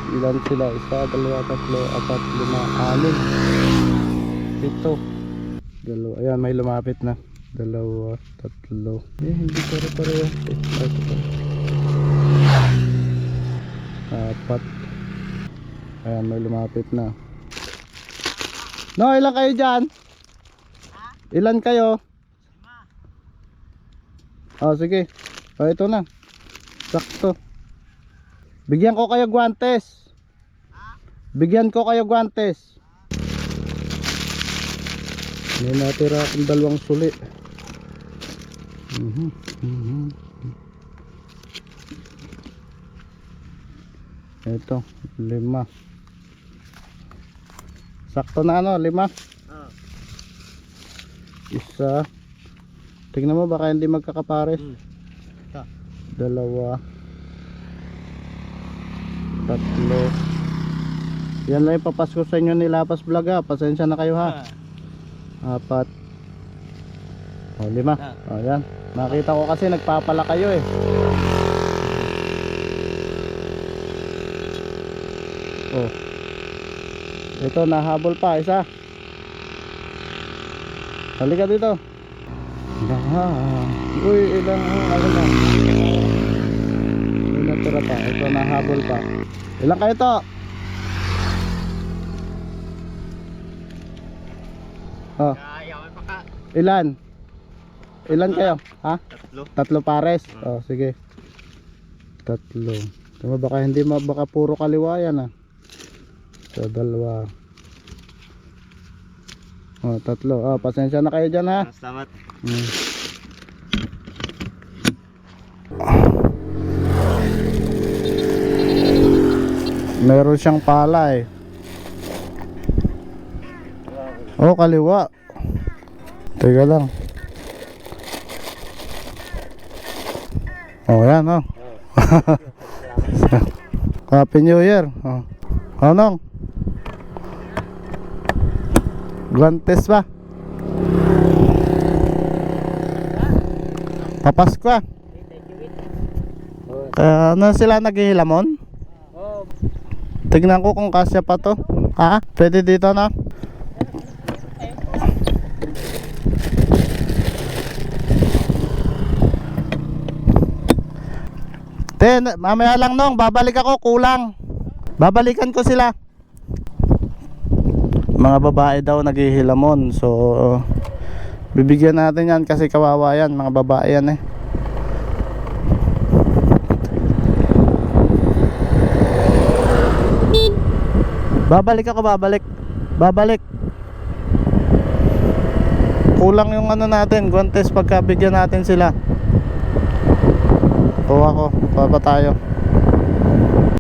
Ilan sila? Isa, dalawa, tatlo, apat, lima, anim, ito, dalawa. Ayan, may lumapit na. Dalawa, tatlo. Hindi pare-pareho. Apat. Ayan, may lumapit na. No, ilan kayo dyan? Ilan kayo? Oh, sige. Oh, ito na. Sakto. Bigyan ko kayo guantes. Bigyan ko kayo guantes. May natira akong dalawang suli. Ito, 5. Sakto na ano, 5. Isa. Tingnan mo baka hindi magkakapares. 2, 3, 4. Yan lang ipapasko sa inyo ni Lapas Vlog ha. Pasensya na kayo ha. 4. O 5. O yan. Nakita ko kasi nagpapala kayo eh. Oh. Ito nahabol pa isa. Halika dito. Uy, ilang ano na. May natira pa. Ito nahabol pa. Ilang kayo to? Oh. Ilan? Ilan kayo? Ha? 3 pares. Oh, sige. 3. Tama baka hindi baka puro kaliwa yan ah. So 2. Oh, 3. Oh, pasensya na kayo diyan ha. Salamat. Meron siyang pala eh. Oh, kaliwa. Teka lang. Oh, yan oh. Happy New Year. Oh. Anong? Guantes ba? Papasko ah. Ano sila naghihilamon? Tignan ko kung kasya pa to. Ha? Pwede dito na? Mamaya lang nong, babalik ako, kulang. Babalikan ko sila. Mga babae daw naghihilamon. So bibigyan natin yan kasi kawawa yan. Mga babae yan eh. Babalik ako, babalik. Kulang yung ano natin, guantes pagka bigyan natin sila. Kuha ko, kuha pa tayo.